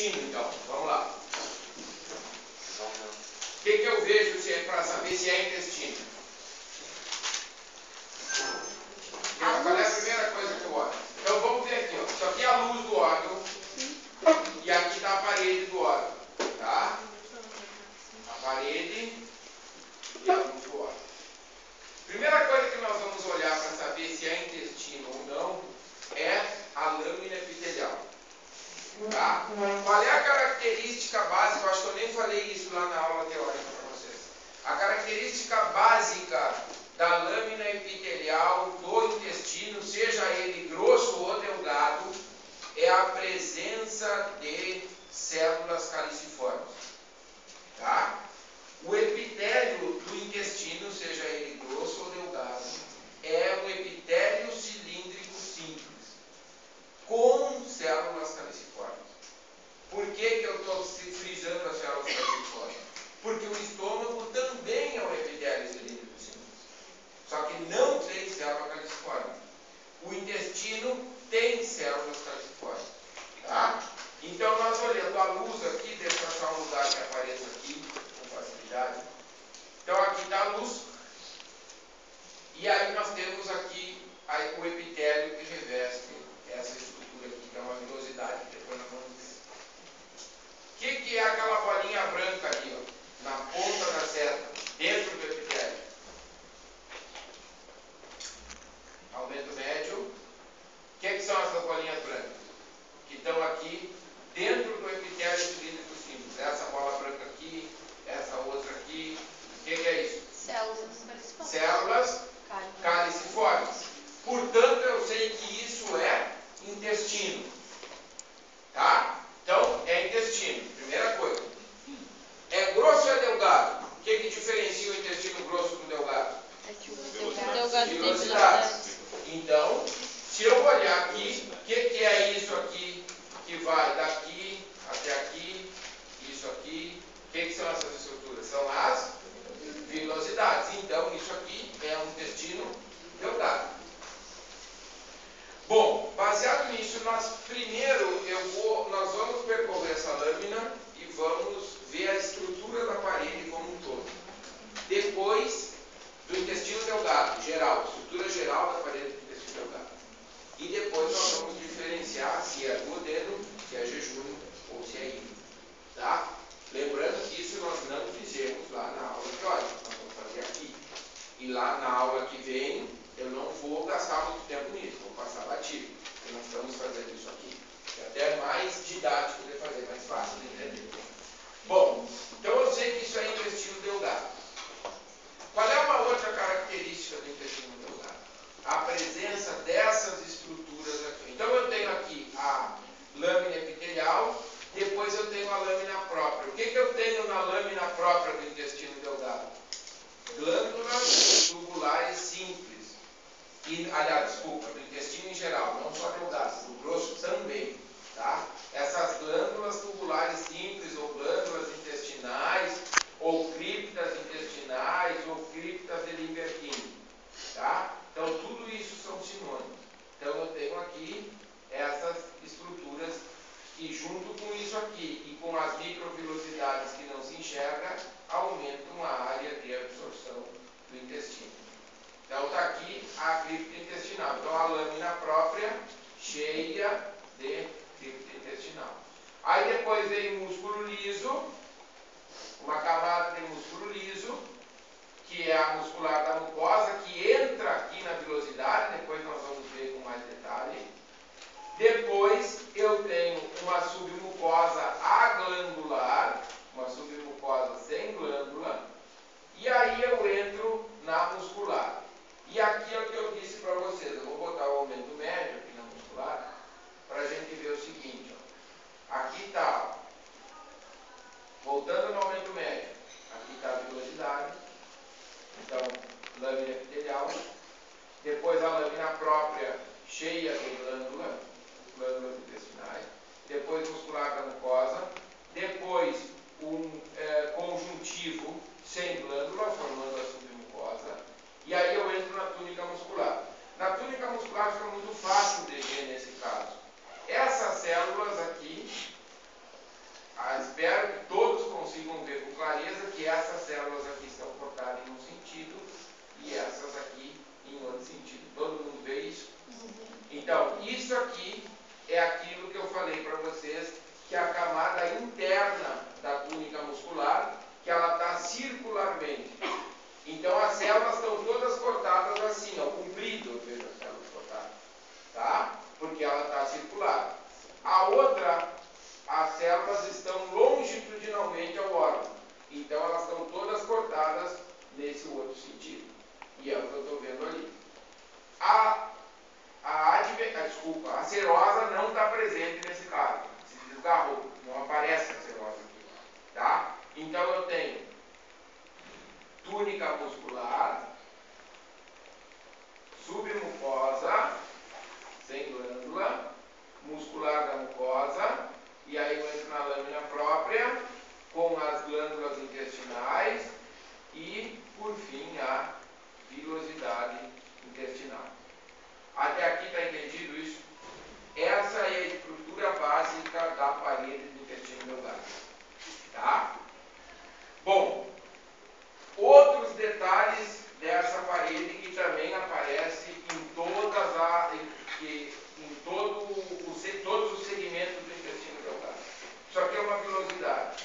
intestino, então. Vamos lá. O que eu vejo para saber se é intestino? Qual é a primeira coisa que eu olho? Então vamos ver aqui, ó. Isso aqui é a luz do órgão. E aqui está a parede do órgão. Tá? A parede e a luz do órgão. Primeira coisa que nós vamos olhar para saber se é intestino ou não é a lâmina epitelial. Tá? Qual é a característica básica? Eu acho que eu nem falei isso lá na aula teórica para vocês. A característica básica da lâmina epitelial do intestino, seja ele grosso ou delgado, é a presença de células caliciformes. Tá? O epitélio do intestino, seja ele grosso ou delgado, é um epitélio cilíndrico simples, com células caliciformes. Por que eu estou frisando as células caliciformes? Porque o estômago também é um epitélio cilíndrico simples, só que não tem célula caliciforme. O intestino tem células caliciformes. Tá? Então, nós olhando a luz aqui, deixa eu achar um lugar que apareça aqui com facilidade. Então, aqui está a luz. E aí nós temos aqui o epitélio que reveste essa estrutura aqui, que é uma vilosidade que depois nós vamos ver. O que é aquela bolinha branca ali, ó, na ponta da seta, dentro do epitélio? Aumento médio. O que são essas bolinhas brancas? Que estão aqui dentro do epitélio cilíndrico simples. Essa bola branca aqui, essa outra aqui. O que é isso? Células caliciformes. Células caliciformes. Portanto, eu sei que isso é intestino. Tá? Então, é intestino. Primeira coisa. É grosso ou é delgado? O que diferencia o intestino grosso do delgado? É que o delgado tem Velocidade. Então, se eu olhar aqui, o que é isso aqui que vai daqui até aqui, isso aqui? O que são essas estruturas? São as vilosidades. Então, isso aqui é um intestino delgado. Bom, baseado nisso, nós vamos percorrer essa lâmina e vamos ver a estrutura da parede como um todo. Depois do intestino delgado, geral, estrutura geral da parede do intestino delgado. E depois nós vamos diferenciar se é duodeno, se é jejum ou se é híbrido. Tá? Lembrando que isso nós não fizemos lá na aula teórica, nós vamos fazer aqui. E lá na aula que vem, eu não vou gastar muito tempo nisso, vou passar batido. Porque nós estamos fazendo isso aqui. É até mais didático de fazer, mais fácil de entender. Bom, então eu sei que isso é intestino delgado. Qual é uma outra característica do intestino delgado? A presença dessas estruturas aqui. Então eu tenho aqui a lâmina epitelial, depois eu tenho a lâmina própria. O que eu tenho na lâmina própria do intestino delgado? Glândulas tubulares simples. Aliás, desculpa, do intestino em geral, não só delgado, do grosso também. Tá? Essas glândulas tubulares simples, ou glândulas intestinais, ou criptas intestinais, ou criptas de Limbertini. Tá? Então, tudo isso são sinônimos. Então, eu tenho aqui essas estruturas que, junto com isso aqui e com as microvilosidades que não se enxerga, aumentam a área de absorção do intestino. Então, está aqui a cripta intestinal. Então, a lâmina própria cheia de cripta intestinal. Aí, depois vem músculo liso, uma camada de músculo liso, que é a muscular da mucosa, que entra aqui na vilosidade, depois nós vamos ver com mais detalhe. Depois eu tenho uma submucosa aglandular, uma submucosa sem glândula, e aí eu entro na muscular. E aqui é o que eu disse para vocês, eu vou botar o aumento médio aqui na muscular, para a gente ver o seguinte, ó. Aqui está, voltando no aumento médio, aqui está a vilosidade. Então, lâmina epitelial, depois a lâmina própria cheia de glândulas intestinais, depois muscular da mucosa, depois um conjuntivo sem glândula, formando a submucosa, e aí eu entro na túnica muscular. Na túnica muscular fica muito fácil de ver nesse caso. Essas células aqui Então, isso aqui é aquilo que eu falei para vocês, que é a camada interna da túnica muscular, que ela está circularmente. Então, as células estão todas cortadas assim, ó, comprido, eu vejo as células cortadas, tá? Porque ela está circular. A outra, as células estão longitudinalmente ao órgão. Então, elas estão todas cortadas nesse outro sentido. E é o que eu estou vendo ali. A serosa não está presente nesse caso. Se desgarrou. Não aparece a serosa aqui. Tá? Então, eu tenho túnica muscular, submucosa, sem glândula, muscular da mucosa, e aí eu entro na lâmina própria, com as glândulas intestinais e, por fim, a vilosidade intestinal. Até aqui está entendido isso? Essa é a estrutura básica da parede do intestino delgado. Tá? Bom, outros detalhes dessa parede que também aparece em todos os segmentos do intestino delgado. Só que é uma vilosidade.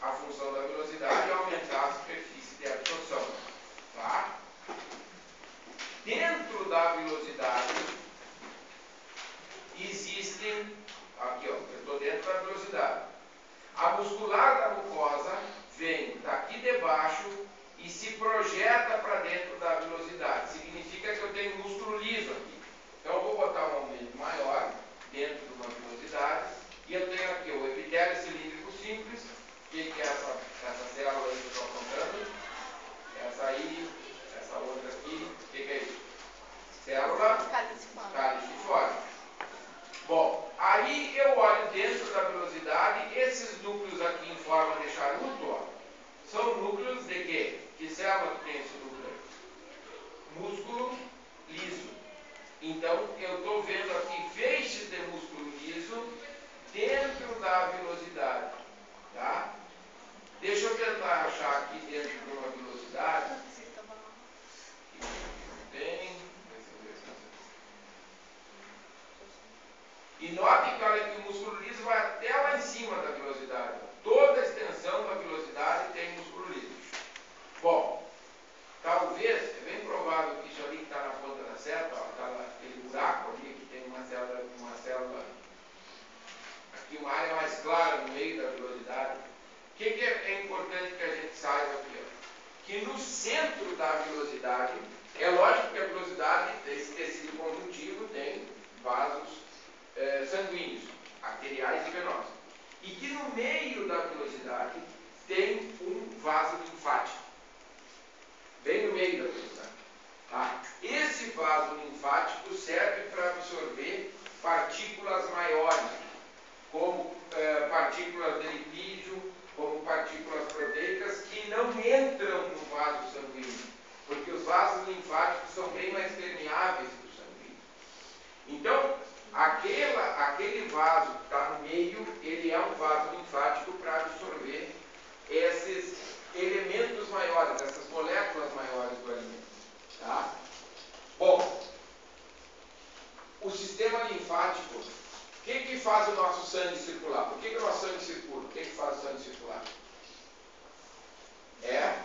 A função da vilosidade é aumentar a superfície de absorção. Tá? Dentro da vilosidade existem, aqui ó, eu estou dentro da vilosidade. A muscular da mucosa vem daqui de baixo e se projeta para dentro da vilosidade. Significa que eu tenho músculo liso aqui. Então eu vou botar um aumento maior dentro de uma vilosidade e eu tenho aqui o epitélio cilíndrico simples. O que é essa célula aí que eu estou apontando? Essa aí, essa outra aqui, o que é isso? Célula caliciforme. Bom, aí eu olho dentro da vilosidade, esses núcleos aqui em forma de charuto, ó, são núcleos de quê? Que célula que tem esse núcleo aí? Músculo liso. Então, eu estou vendo aqui feixes de músculo liso dentro da vilosidade. Tá? Deixa eu tentar achar aqui dentro de uma vilosidade. Tem. E notem que, olha, que o músculo liso vai até lá em cima da vilosidade. Toda a extensão da vilosidade tem músculo liso. Bom, talvez, é bem provável que isso ali que está na ponta da seta, está aquele buraco ali, que tem uma célula, aqui uma área mais clara no meio da vilosidade. O que é importante que a gente saiba aqui? Ó? Que no centro da vilosidade, é lógico que a vilosidade desse tecido conjuntivo tem vasos sanguíneos, arteriais e venosos. E que no meio da vilosidade tem um vaso linfático. Bem no meio da vilosidade. Tá? Esse vaso linfático serve para absorver partículas maiores, como partículas de lipídio, como partículas proteicas, que não entram no vaso sanguíneo, porque os vasos linfáticos são bem mais permeáveis que o sanguíneo. Então, aquele vaso que está no meio, ele é um vaso linfático para absorver esses elementos maiores, essas moléculas maiores do alimento. Tá? Bom, o sistema linfático, o que faz o nosso sangue circular? Por que o nosso sangue circula? O que faz o sangue circular? É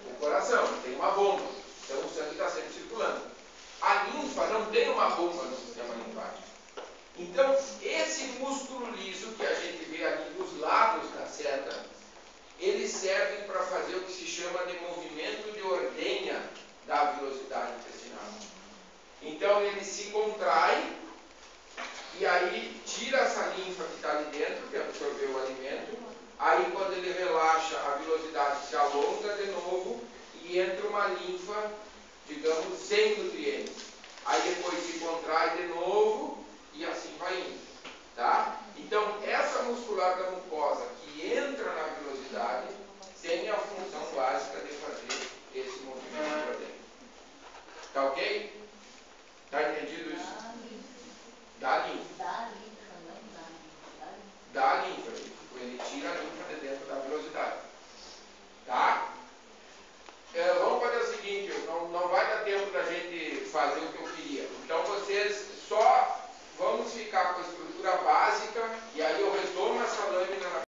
o coração, tem uma bomba. Então o sangue está sempre circulando. A linfa não tem uma bomba no sistema linfático. Então, esse músculo liso que a gente vê ali dos lados da seta, eles servem para fazer o que se chama de movimento de ordenha da vilosidade intestinal. Então, ele se contrai e aí tira essa linfa que está ali dentro, que absorveu o alimento. Aí, quando ele relaxa, a vilosidade se alonga de novo e entra uma linfa, digamos, sem nutrientes. Aí depois se contrai de novo e assim vai indo. Tá? Então, essa muscular da mucosa que entra na vilosidade tem a função básica de fazer esse movimento por dentro. Tá ok? Tá entendido isso? Da linfa. Da linfa. Ele tira a linfa de dentro da vilosidade. Tá? Vamos fazer o seguinte, não vai dar tempo da gente fazer o que eu queria. Então você vocês só vamos ficar com a estrutura básica e aí eu retomo essa lâmina na